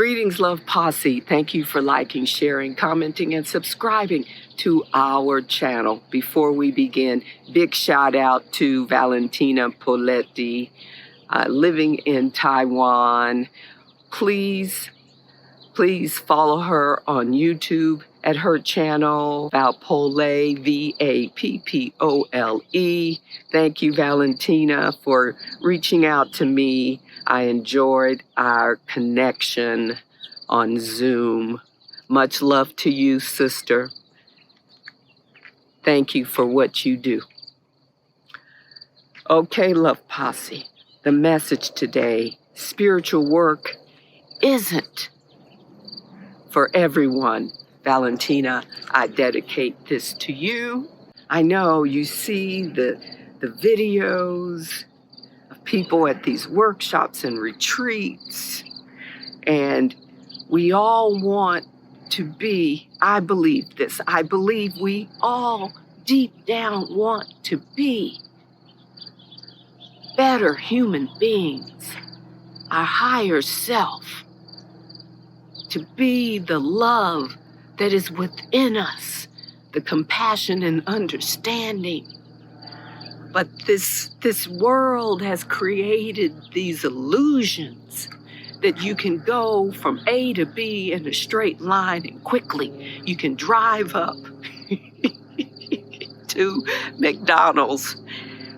Greetings, Love Posse. Thank you for liking, sharing, commenting, and subscribing to our channel. Before we begin, big shout out to Valentina Poletti, living in Taiwan. Please follow her on YouTube at her channel, Valpole, Vappole. Thank you, Valentina, for reaching out to me. I enjoyed our connection on Zoom. Much love to you, sister. Thank you for what you do. Okay, Love Posse. The message today, spiritual work isn't for everyone. Valentina, I dedicate this to you. I know you see the videos of people at these workshops and retreats, and we all want to be, I believe we all deep down want to be better human beings, our higher self, to be the love that is within us, the compassion and understanding. But this world has created these illusions that you can go from A to B in a straight line and quickly. You can drive up to McDonald's,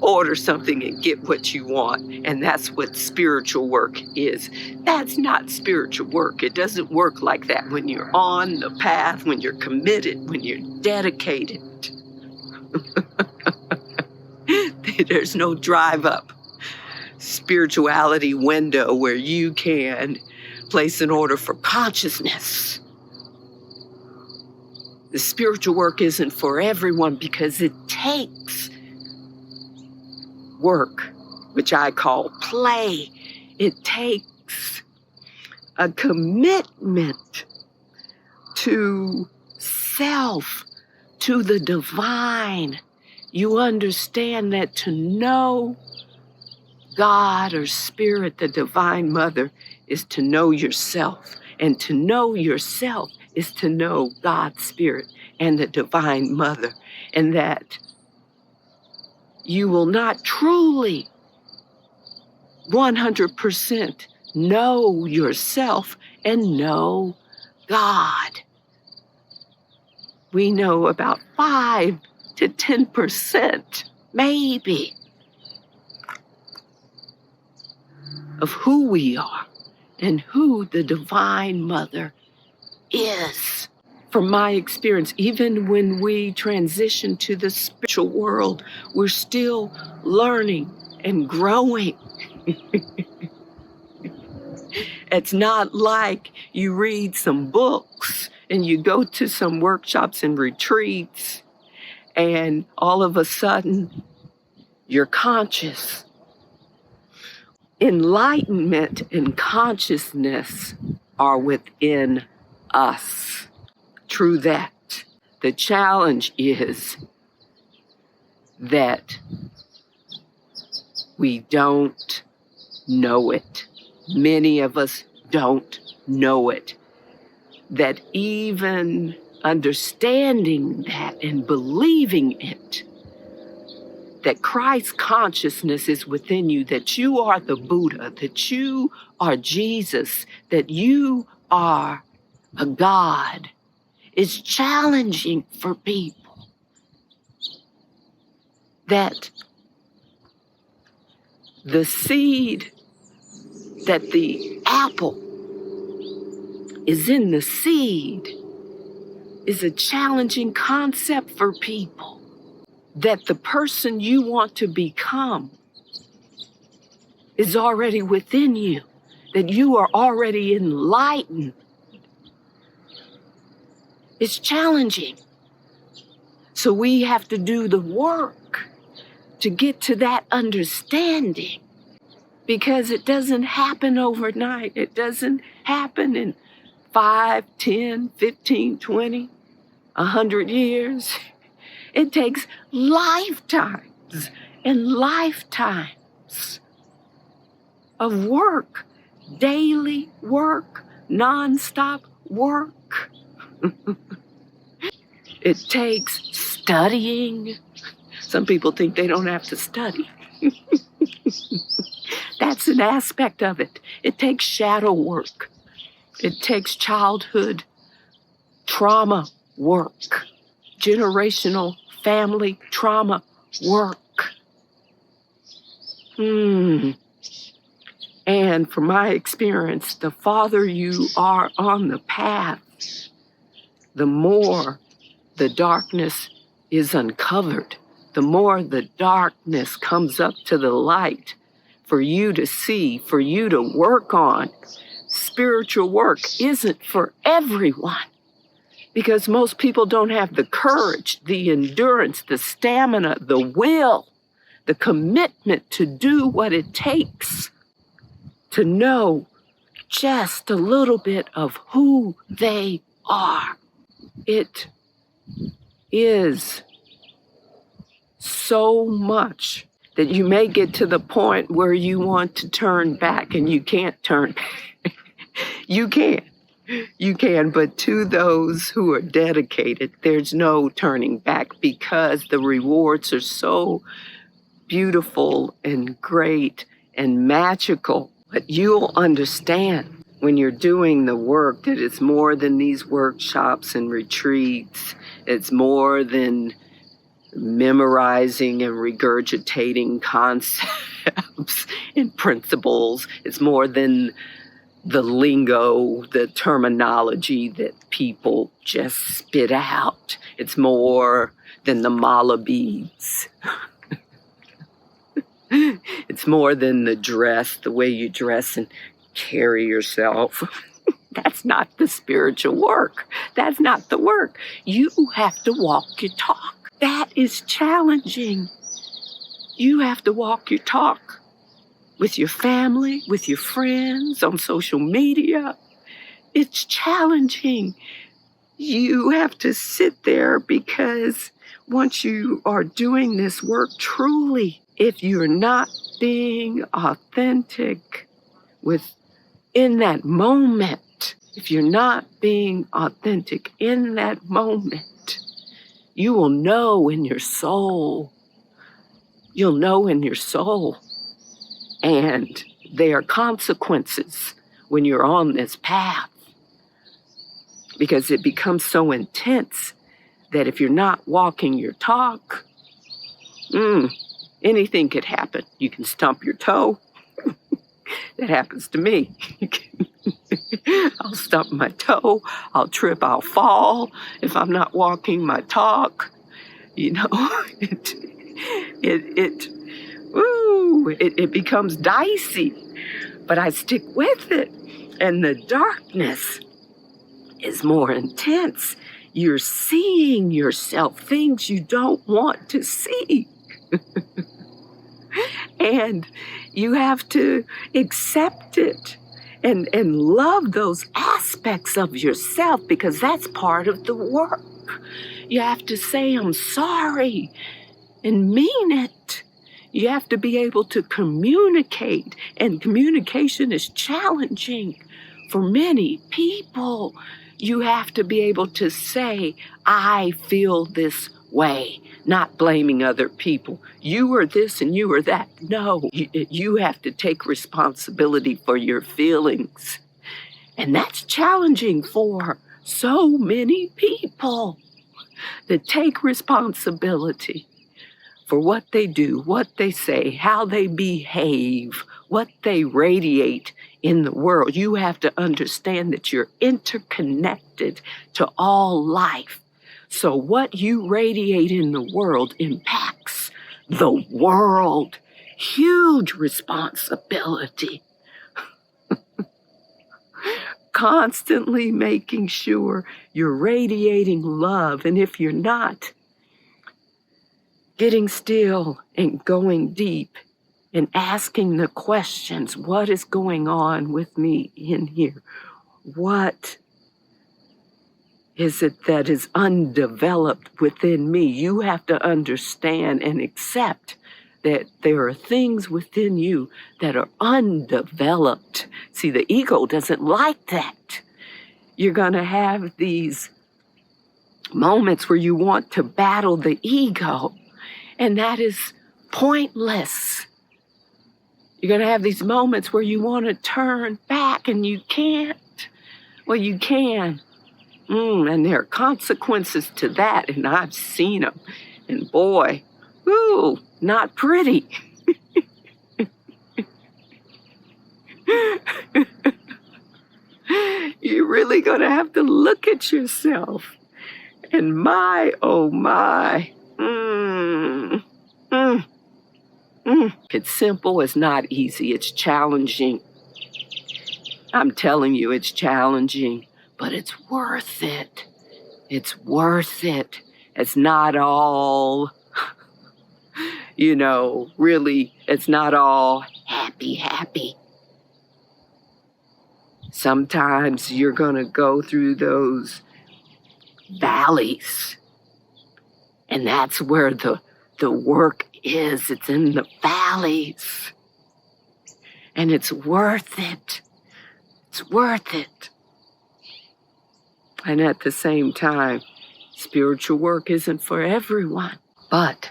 order something and get what you want. And that's what spiritual work is. That's not spiritual work. It doesn't work like that when you're on the path, when you're committed, when you're dedicated. There's no drive up spirituality window where you can place an order for consciousness. The spiritual work isn't for everyone because it takes work, which I call play. It takes a commitment to self, to the divine. You understand that to know God or Spirit, the Divine Mother, is to know yourself. And to know yourself is to know God's Spirit and the Divine Mother. And that you will not truly 100% know yourself and know God. We know about 5 to 10%, maybe, of who we are and who the Divine Mother is. From my experience, even when we transition to the spiritual world, we're still learning and growing. It's not like you read some books and you go to some workshops and retreats and all of a sudden you're conscious. Enlightenment and consciousness are within us. True that. The challenge is that we don't know it. Many of us don't know it. That even understanding that and believing it, that Christ's consciousness is within you, that you are the Buddha, that you are Jesus, that you are a God, is challenging for people. That the seed, that the apple is in the seed, is a challenging concept for people. That the person you want to become is already within you, that you are already enlightened. It's challenging. So we have to do the work to get to that understanding, because it doesn't happen overnight. It doesn't happen in 5, 10, 15, 20, 100 years. It takes lifetimes and lifetimes of work, daily work, nonstop work. It takes studying. Some people think they don't have to study. That's an aspect of it. It takes shadow work. It takes childhood trauma work, generational family trauma work. And from my experience, the farther you are on the path, the more the darkness is uncovered, the more the darkness comes up to the light for you to see, for you to work on. Spiritual work isn't for everyone because most people don't have the courage, the endurance, the stamina, the will, the commitment to do what it takes to know just a little bit of who they are. It is so much that you may get to the point where you want to turn back and you can't turn back. You can, but to those who are dedicated, there's no turning back because the rewards are so beautiful and great and magical. But you'll understand when you're doing the work that it's more than these workshops and retreats. It's more than memorizing and regurgitating concepts and principles. It's more than the lingo, the terminology that people just spit out. It's more than the mala beads. It's more than the dress, the way you dress and carry yourself. That's not the spiritual work. That's not the work. You have to walk your talk. That is challenging. You have to walk your talk with your family, with your friends, on social media. It's challenging. You have to sit there because once you are doing this work truly, if you're not being authentic in that moment, if you're not being authentic in that moment, you will know in your soul. You'll know in your soul. And there are consequences when you're on this path because it becomes so intense that if you're not walking your talk, anything could happen. You can stump your toe. That happens to me. I'll stump my toe. I'll trip. I'll fall if I'm not walking my talk. You know, it becomes dicey, but I stick with it. And the darkness is more intense. You're seeing yourself, things you don't want to see. And you have to accept it and love those aspects of yourself because that's part of the work. You have to say, I'm sorry, and mean it. You have to be able to communicate, and communication is challenging for many people. You have to be able to say, I feel this way, not blaming other people. You are this and you are that. No, you have to take responsibility for your feelings. And that's challenging for so many people that take responsibility for what they do, what they say, how they behave, what they radiate in the world. You have to understand that you're interconnected to all life. So what you radiate in the world impacts the world. Huge responsibility. Constantly making sure you're radiating love. And if you're not, getting still and going deep and asking the questions, what is going on with me in here? What is it that is undeveloped within me? You have to understand and accept that there are things within you that are undeveloped. See, the ego doesn't like that. You're going to have these moments where you want to battle the ego, and that is pointless. You're going to have these moments where you want to turn back and you can't. Well, you can. And there are consequences to that, and I've seen them. And boy, not pretty. You're really going to have to look at yourself. And my, oh my. It's simple, it's not easy, it's challenging. I'm telling you, it's challenging, but it's worth it. It's worth it. It's not all, really, it's not all happy. Sometimes you're going to go through those valleys, and that's where the work is. It's in the valleys, and it's worth it. It's worth it. And at the same time, spiritual work isn't for everyone. But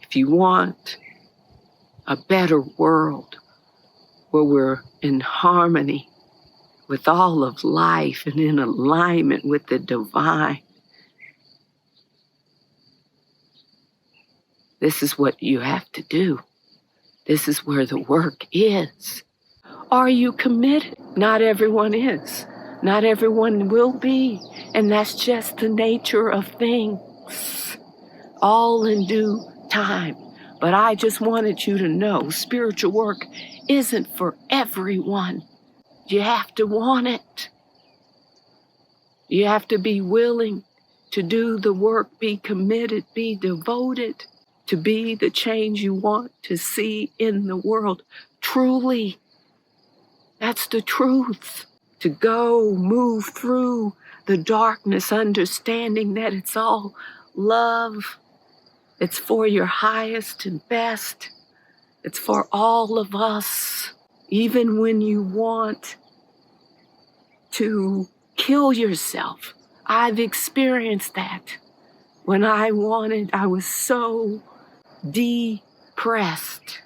if you want a better world where we're in harmony with all of life and in alignment with the divine, this is what you have to do. This is where the work is. Are you committed? Not everyone is. Not everyone will be. And that's just the nature of things. All in due time. But I just wanted you to know spiritual work isn't for everyone. You have to want it. You have to be willing to do the work, be committed, be devoted to be the change you want to see in the world. Truly. That's the truth. To go, move through the darkness, understanding that it's all love. It's for your highest and best. It's for all of us. Even when you want to kill yourself. I've experienced that. When I was so depressed,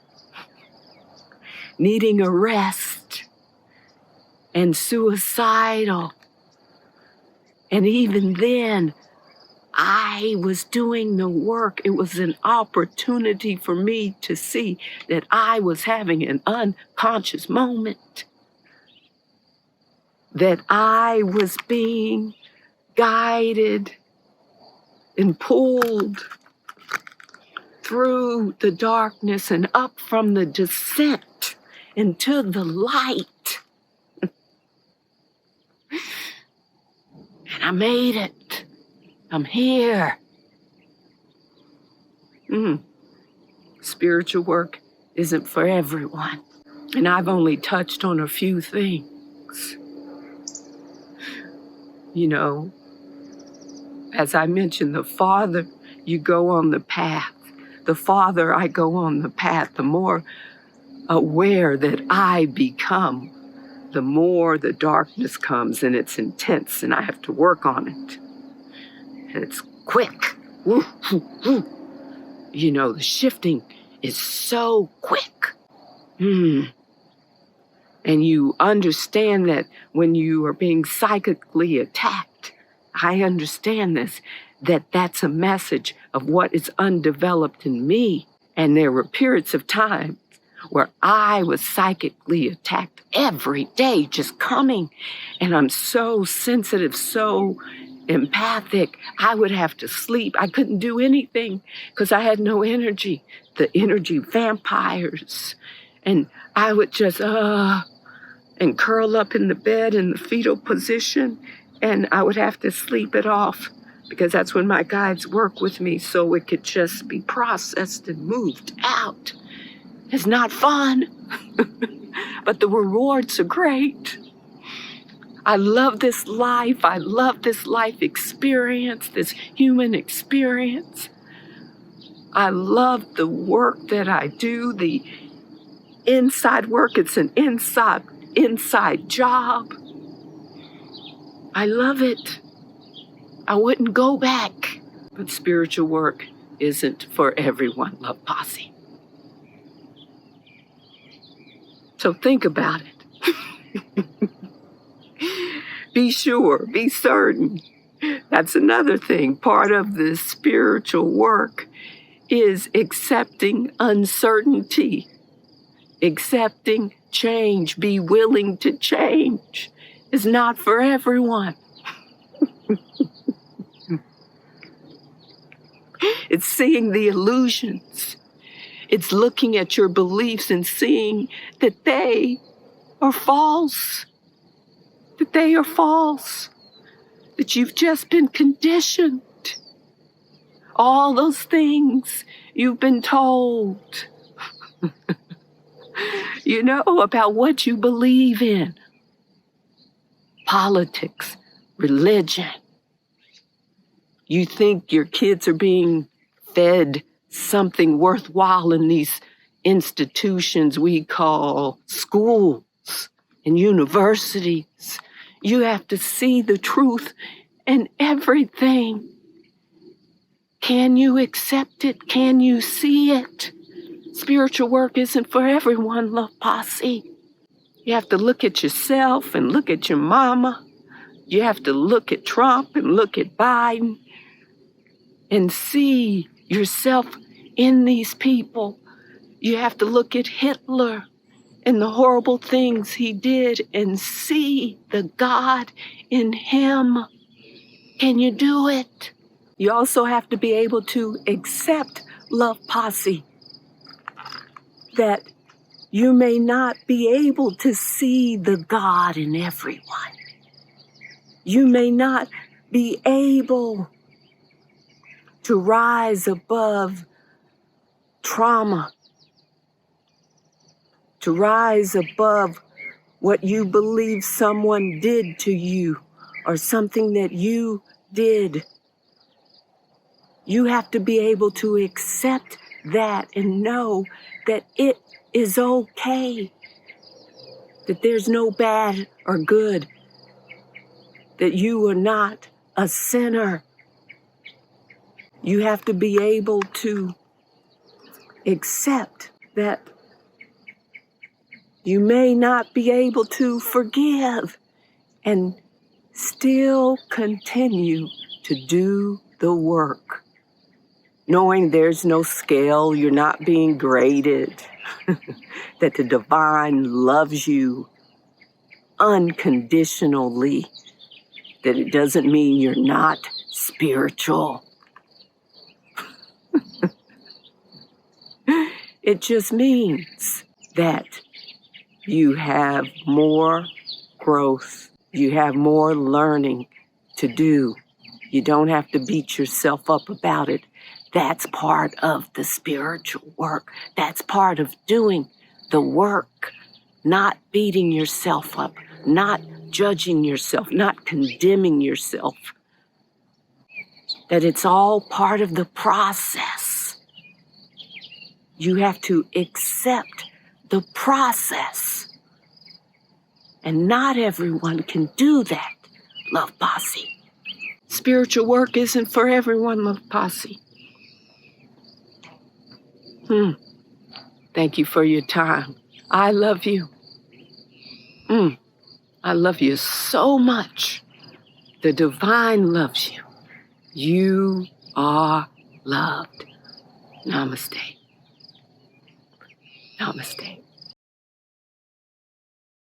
needing a rest, and suicidal. And even then, I was doing the work. It was an opportunity for me to see that I was having an unconscious moment, that I was being guided and pulled through the darkness and up from the descent into the light. And I made it. I'm here. Spiritual work isn't for everyone. And I've only touched on a few things. As I mentioned, the farther you go on the path, the farther I go on the path, the more aware that I become, the more the darkness comes, and it's intense, and I have to work on it. And it's quick. The shifting is so quick. And you understand that when you are being psychically attacked, I understand this, that's a message of what is undeveloped in me. And there were periods of time where I was psychically attacked every day, just coming. And I'm so sensitive, so empathic. I would have to sleep. I couldn't do anything because I had no energy. The energy vampires. And I would just, and curl up in the bed in the fetal position. And I would have to sleep it off because that's when my guides work with me so it could just be processed and moved out. It's not fun, but the rewards are great. I love this life. I love this life experience, this human experience. I love the work that I do, the inside work. It's an inside job. I love it. I wouldn't go back. But spiritual work isn't for everyone, Love Posse. So think about it. Be sure, be certain. That's another thing. Part of the spiritual work is accepting uncertainty, accepting change. Be willing to change. It's not for everyone. It's seeing the illusions. It's looking at your beliefs and seeing that they are false. That they are false. That you've just been conditioned. All those things you've been told. About what you believe in. Politics, religion. You think your kids are being fed something worthwhile in these institutions we call schools and universities. You have to see the truth in everything. Can you accept it? Can you see it? Spiritual work isn't for everyone, Love Posse. You have to look at yourself and look at your mama. You have to look at Trump and look at Biden and see yourself in these people. You have to look at Hitler and the horrible things he did and see the God in him. Can you do it? You also have to be able to accept, Love Posse, that you may not be able to see the God in everyone. You may not be able to rise above trauma, to rise above what you believe someone did to you or something that you did. You have to be able to accept that and know that it is okay, that there's no bad or good, that you are not a sinner. You have to be able to accept that you may not be able to forgive and still continue to do the work. Knowing there's no scale, you're not being graded, that the divine loves you unconditionally, that it doesn't mean you're not spiritual. It just means that you have more growth, you have more learning to do. You don't have to beat yourself up about it. That's part of the spiritual work. That's part of doing the work, not beating yourself up, not judging yourself, not condemning yourself. That it's all part of the process. You have to accept the process. And not everyone can do that, Love Posse. Spiritual work isn't for everyone, Love Posse. Thank you for your time. I love you. I love you so much. The divine loves you. You are loved. Namaste. Namaste.